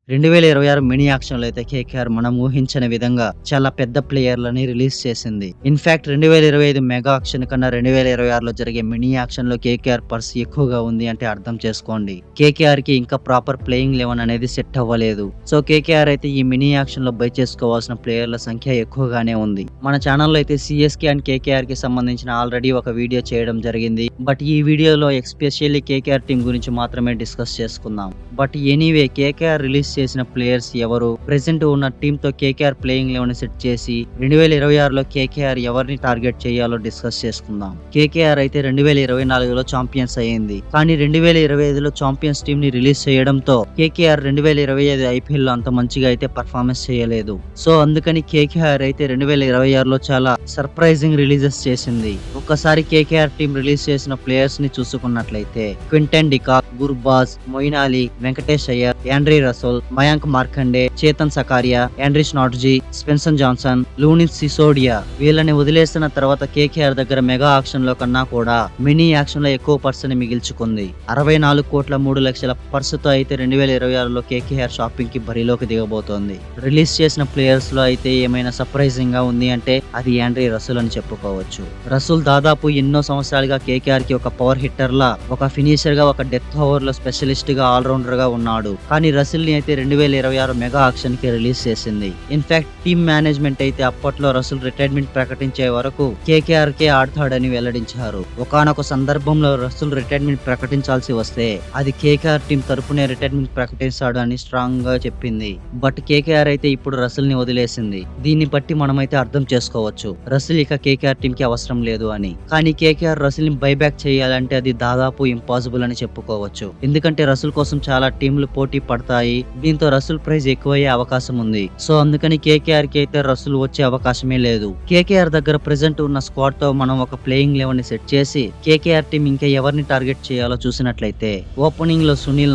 2026 mini యాక్షన్‌లో అయితే KKR మనం ఊహించని విధంగా చాలా పెద్ద ప్లేయర్‌లని రిలీజ్ చేసింది. ఇన్‌ఫాక్ట్ 2025 మెగా యాక్షన్ కన్నా 2026లో జరిగే మినీ యాక్షన్‌లో కేకేఆర్ పర్స్ ఎక్కువగా ఉంది అంటే అర్థం చేసుకోండి. కేకేఆర్‌కి ఇంకా ప్రాపర్ ప్లేయింగ్ 11 అనేది సెట్ అవ్వలేదు. సో కేకేఆర్ అయితే ఈ మినీ యాక్షన్‌లో బై చేసుకోవాల్సిన ప్లేయర్ల సంఖ్య ఎక్కువగానే ఉంది. మన ఛానల్‌లో అయితే సీఎస్‌కే అండ్ కేకేఆర్‌కి సంబంధించిన ఆల్రెడీ ఒక వీడియో చేయడం జరిగింది. బట్ ఈ వీడియోలో ఎస్పెషల్లీ కేకేఆర్ టీం గురించి మాత్రమే డిస్కస్ చేసుకుందాం. బట్ ఎనీవే కేకేఆర్ రిలీజ్ చేసిన ప్లేయర్స్ ఎవరు, ప్రెసెంట్ ఉన్న టీమ్ తో కేకేఆర్ ప్లేయింగ్ 11 సెట్ చేసి 2026లో కేకేఆర్ ఎవరిని టార్గెట్ చేయాలో డిస్కస్ చేసుకుందాం. కేకేఆర్ అయితే 2024లో ఛాంపియన్స్ అయ్యింది. కానీ 2025లో ఛాంపియన్స్ టీమ్ ని రిలీజ్ చేయడంతో కేకేఆర్ 2025 ఐపీఎల్ లో అంత మంచిగా అయితే పర్ఫార్మెన్స్ చేయలేదు. సో అందుకని కేకేఆర్ అయితే 2026లో చాలా సర్ప్రైజింగ్ రిలీజెస్ చేసింది. ఒక్కసారి కేకేఆర్ టీం రిలీజ్ చేసిన ప్లేయర్స్ ని చూసుకున్నట్లయితే Quinton de Kock, Gurbaz, Moeen Ali, Venkatesh Iyer, Andre Russell, Mayank Markande, Chetan Sakariya, Anrich Nortje, Spencer Johnson, Luvnith Sisodia వీళ్ళని వదిలేసిన తర్వాత కేకేఆర్ దగ్గర మెగా యాక్షన్ లో కన్నా కూడా మినీ యాక్షన్ లో ఎక్కువ పర్స్ ని మిగిల్చుకుంది. 64 కోట్ల 3 లక్షల పర్సుతో అయితే 2026లో కేకేఆర్ షాపింగ్ కి బరిలోకి దిగబోతోంది. రిలీజ్ చేసిన ప్లేయర్స్ లో అయితే ఏమైనా సర్ప్రైజింగ్ గా ఉంది అంటే అది యాండ్రీ రసూల్ అని చెప్పుకోవచ్చు. రసూల్ దాదాపు ఎన్నో సంవత్సరాలుగా కేకేఆర్ కి ఒక పవర్ హిట్టర్ లా, ఒక ఫినిషర్ గా, ఒక డెత్ ఓవర్ లో స్పెషలిస్ట్ గా ఆల్రౌండర్ గా ఉన్నాడు. కానీ రసూల్ ని అయితే 2026 మెగా ఆక్షన్ కి రిలీజ్ చేసింది. ఇన్ఫాక్ట్ టీమ్ మేనేజ్మెంట్ అయితే అప్పట్లో రసూల్ రిటైర్మెంట్ ప్రకటించే వరకు కేకేఆర్ కే ఆడతాడని వెల్లడించారు. ఒకానొక సందర్భంలో రసూల్ రిటైర్మెంట్ ప్రకటించాల్సి వస్తే అది కేకేఆర్ టీం తరపునే రిటైర్మెంట్ ప్రకటిస్తాడు అని స్ట్రాంగ్ గా చెప్పింది. బట్ కేకేఆర్ అయితే ఇప్పుడు రసూల్ ని వదిలేసింది. దీన్ని బట్టి మనమైతే అర్థం చేసుకోవచ్చు రసూల్ ఇక కేకేఆర్ టీం కి అవసరం లేదు అని. కానీ కేకేఆర్ రసూల్ ని బైబ్యాక్ చేయాలంటే అది దాదాపు ఇంపాసిబుల్ అని చెప్పుకోవచ్చు. ఎందుకంటే రసూల్ కోసం చాలా టీంలు పోటీ పడతాయి. దీంతో రసూల్ ప్రైజ్ ఎక్కువయ్యే అవకాశం ఉంది. సో అందుకని కేకేఆర్ కి అయితే రసూల్ వచ్చే అవకాశమే లేదు. కేకేఆర్ దగ్గర ప్రెసెంట్ ఉన్న స్క్వాడ్ తో మనం ఒక ప్లేయింగ్ 11 ని సెట్ చేసి కేకేఆర్ టీం ఇంకా ఎవరిని టార్గెట్ చేయాలో చూసినట్లయితే ఓపెనింగ్ లో సునీల్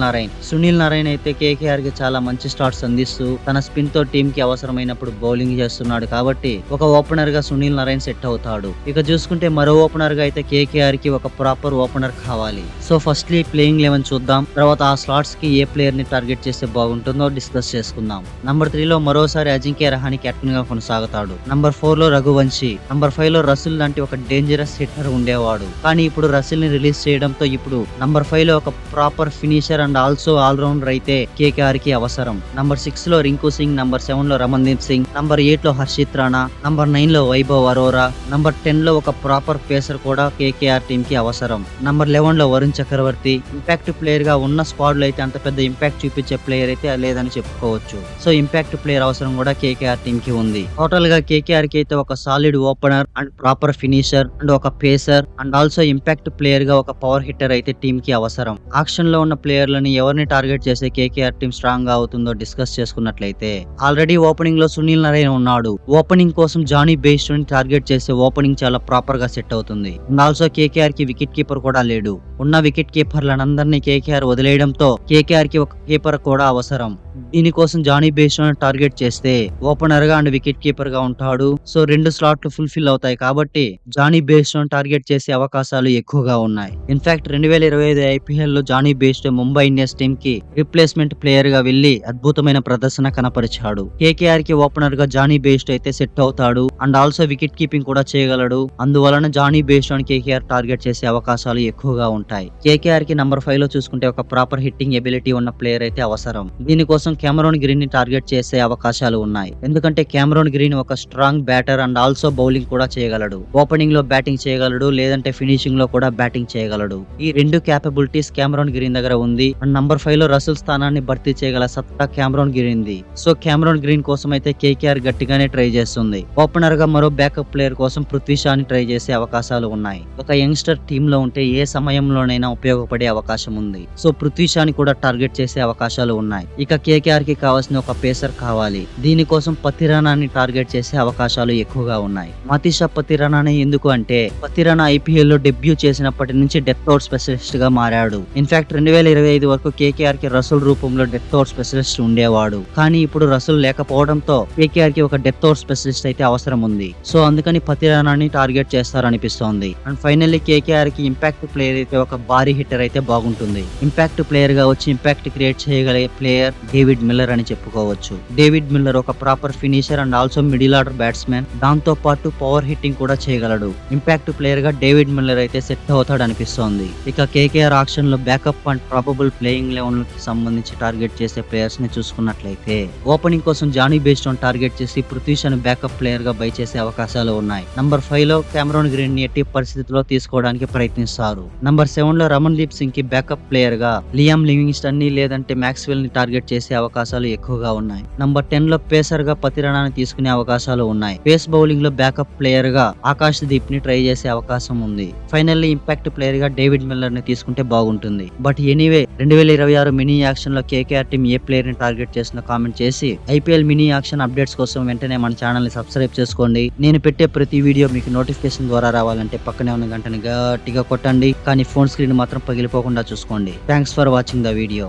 నారాయణ్ అయితే కేకేఆర్ కి చాలా మంచి స్టార్ట్స్ అందిస్తూ తన స్పిన్ తో టీం కి అవసరమైనప్పుడు బౌలింగ్ చేస్తున్నాడు కాబట్టి ఒక ఓపెనర్ గా సునీల్ నారాయణ్ సెట్ అవుతాడు. ఇక చూసుకుంటే మరో ఓపెనర్ గా అయితే కేకేఆర్ కి ఒక ప్రాపర్ ఓపెనర్ కావాలి. సో ఫస్ట్లీ ప్లేయింగ్ 11 చూద్దాం. తర్వాత ఆ స్లాట్స్ కి ఏ ప్లేయర్ ని టార్గెట్ చేస్తే బాగుంటుందో డిస్కస్ చేసుకుందాం. నంబర్ 3 లో మరోసారి అజింక్య రహానే కెప్టెన్ గా కొనసాగుతాడు. నంబర్ 4 లో రఘువంశీ, నంబర్ 5 లో రసూల్ లాంటి ఒక డేంజరస్ హిట్టర్ ఉండేవాడు. కానీ ఇప్పుడు రసూల్ ని రిలీజ్ చేయడంతో ఇప్పుడు నంబర్ 5 లో ఒక proper finisher and also allrounder అయితే కేకేఆర్ కి అవసరం. నంబర్ 6 లో రింకు సింగ్, నంబర్ 7 లో రమన్దీప్ సింగ్, నంబర్ 8 లో హర్షిత్ రాణా, నంబర్ 9 లో వైభవ్ అరోరా, నంబర్ 10 లో ఒక ప్రాపర్ పేసర్ కూడా కేకేఆర్ టీం కి అవసరం. నంబర్ 11 లో వరుణ్ చక్రవర్తి. ఇంపాక్ట్ ప్లేయర్ గా ఉన్న స్క్వాడ్ లో అయితే అంత పెద్ద ఇంపాక్ట్ చూపించే ప్లేయర్ అయితే లేదని చెప్పుకోవచ్చు. సో ఇంపాక్ట్ ప్లేయర్ అవసరం కూడా కేకేఆర్ టీం కి ఉంది. టోటల్ గా కేకేఆర్ కి అయితే ఒక solid opener and proper finisher and ఒక pacer and also impact player గా ఒక పవర్ హిట్టర్ అయితే టీం కి అవసరం. ఆక్షన్ లో ఉన్న ప్లేయర్లని ఎవరిని టార్గెట్ చేసే కేకేఆర్ టీం స్ట్రాంగ్ గా అవుతుందో డిస్కస్ చేసుకున్నట్లయితే ఆల్రెడీ ఓపెనింగ్ లో సునీల్ నారాయణ్ ఉన్నాడు. ఓపెనింగ్ కోసం జానీ బేస్టో ని టార్గెట్ చేసే ఓపెనింగ్ చాలా ప్రాపర్ గా సెట్ అవుతుంది. అండ్ ఆల్సో కేకేఆర్ కి వికెట్ కీపర్ కూడా లేడు. ఉన్న వికెట్ కీపర్లందరినీ కేకేఆర్ వదిలేయడంతో కేకేఆర్ కి ఒక కీపర్ కూడా అవసరం. దీనికోసం జానీ బేస్టో టార్గెట్ చేస్తే ఓపెనర్ గా అండ్ వికెట్ కీపర్ గా ఉంటాడు. సో 2 స్లాట్లు ఫుల్ఫిల్ అవుతాయి కాబట్టి జానీ బేస్టో టార్గెట్ చేసే అవకాశాలు ఎక్కువగా ఉన్నాయి. ఇన్ఫాక్ట్ 2025 ఐపీఎల్ లో Johnny Bairstow Mumbai Indians team కి రిప్లేస్మెంట్ ప్లేయర్ గా వెళ్లి అద్భుతమైన ప్రదర్శన కనపరిచాడు. కేకేఆర్ కి ఓపెనర్ గా జానీ బేస్టో అయితే సెట్ అవుతాడు అండ్ ఆల్సో వికెట్ కీపింగ్ కూడా చేయగలడు. అందువలన జానీ బేస్టో కేకేఆర్ టార్గెట్ చేసే అవకాశాలు ఎక్కువగా ఉంటాయి. కేకేఆర్ కి నంబర్ 5 లో చూసుకుంటే ఒక ప్రాపర్ హిట్టింగ్ ఎబిలిటీ ఉన్న ప్లేయర్ అయితే అవసరం. దీనికోసం కెమెరాన్ గ్రీన్ ని టార్గెట్ చేసే అవకాశాలు ఉన్నాయి. ఎందుకంటే కెమెరాన్ గ్రీన్ ఒక strong batter and also bowling కూడా చేయగలడు. ఓపెనింగ్ లో బ్యాటింగ్ చేయగలడు, లేదంటే ఫినిషింగ్ లో కూడా బ్యాటింగ్ చేయగలడు. ఈ 2 క్యాపబిలిటీస్ కెమెరాన్ గ్రీన్ దగ్గర ఉంది. అండ్ నంబర్ 5 లో రసూల్ స్థానాన్ని భర్తీ చేయగల సత్తా Cameron green the. So Cameron green కోసం అయితే కేకేఆర్ గట్టిగానే ట్రై చేస్తుంది. ఓపెనర్ గా మరో బ్యాకప్ ప్లేయర్ కోసం పృథ్వీ షాని ట్రై చేసే అవకాశాలు ఉన్నాయి. ఒక యంగ్స్టర్ టీమ్ లో ఉంటే ఏ సమయంలోనైనా ఉపయోగపడే అవకాశం ఉంది. సో పృథ్వీ షాని కూడా టార్గెట్ చేసే అవకాశాలు ఉన్నాయి. ఇక కేకేఆర్ కి కావాల్సిన ఒక పేసర్ కావాలి. దీనికోసం పతిరానాని టార్గెట్ చేసే అవకాశాలు ఎక్కువగా ఉన్నాయి. మతీషా పతిరానాని ఎందుకు అంటే పతిరానా ఐపీఎల్ లో డెబ్యూ చేసినప్పటి నుంచి డెత్ అవుట్ స్పెషలిస్ట్ గా మారాడు. ఇన్ఫాక్ట్ 2025 వరకు కేకేఆర్ కి రసూల్ రూపంలో డెత్ అవుట్ స్పెషలిస్ట్ ఉండేవాడు. కానీ ఇప్పుడు రసూల్ లేకపోవడంతో కేకేఆర్ కి ఒక డెత్ అవుట్ స్పెషలిస్ట్ అయితే అవసరం ఉంది. సో అందుకని పతిరానాని టార్గెట్ చేస్తారనిపిస్తోంది. అండ్ ఫైనల్లీ కేకేఆర్ కి ఇంపాక్ట్ ప్లేయర్ అయితే ఒక భారీ హిట్టర్ అయితే బాగుంటుంది. ఇంపాక్ట్ ప్లేయర్ గా వచ్చి ఇంపాక్ట్ క్రియేట్ చేయగలిగే ప్లేయర్ ప్లేయర్ డేవిడ్ మిల్లర్ అని చెప్పుకోవచ్చు. డేవిడ్ మిల్లర్ ఒక proper finisher and also middle order batsmen. దాంతో పాటు పవర్ హిట్టింగ్ కూడా చేయగలడు. ఇంపాక్ట్ ప్లేయర్ గా డేవిడ్ మిల్లర్ అయితే సెట్ అవుతాడు అనిపిస్తోంది. ఇక కేకేఆర్ ఆక్షన్ లో backup and probable playing eleven కి సంబంధించి టార్గెట్ చేసే ప్లేయర్స్ ని చూసుకున్నట్లయితే ఓపెనింగ్ కోసం జానీ బేస్టోన్ టార్గెట్ చేసి పృథ్వీ షాను బ్యాకప్ ప్లేయర్ గా బై చేసే అవకాశాలు ఉన్నాయి. నంబర్ 5 లో కెమెరాన్ గ్రీన్ ని ఎట్టి పరిస్థితిలో తీసుకోవడానికి ప్రయత్నిస్తారు. నంబర్ 7 లో రమన్ దీప్ సింగ్ కి బ్యాకప్ ప్లేయర్ గా లియామ్ లివింగ్స్టన్ ని లేదంటే మ్యాక్స్వెల్ ని టార్గెట్ చేసే అవకాశాలు ఎక్కువగా ఉన్నాయి. నంబర్ 10 లో పేసర్ గా పతిరణాన్ని తీసుకునే అవకాశాలు ఉన్నాయి. పేస్ బౌలింగ్ లో బ్యాకప్ ప్లేయర్ గా ఆకాశ్ దీప్ ని ట్రై చేసే అవకాశం ఉంది. ఫైనల్లీ ఇంపాక్ట్ ప్లేయర్ గా డేవిడ్ మిల్లర్ ని తీసుకుంటే బాగుంటుంది. బట్ ఎనీవే 2026 మినీ యాక్షన్ లో కేకేఆర్ టీం ఏ ప్లేయర్ ని టార్గెట్ చేస్తుందో కామెంట్ చేసి ఐపీఎల్ మినీ యాక్షన్ అప్డేట్స్ కోసం వెంటనే మన ఛానల్ ని సబ్స్క్రైబ్ చేసుకోండి. నేను పెట్టే ప్రతి వీడియో మీకు నోటిఫికేషన్ ద్వారా రావాలంటే పక్కనే ఉన్న గంటని గట్టిగా కొట్టండి. కానీ ఫోన్ స్క్రీన్ మాత్రం పగిలిపోకుండా చూసుకోండి. Thanks for watching the video.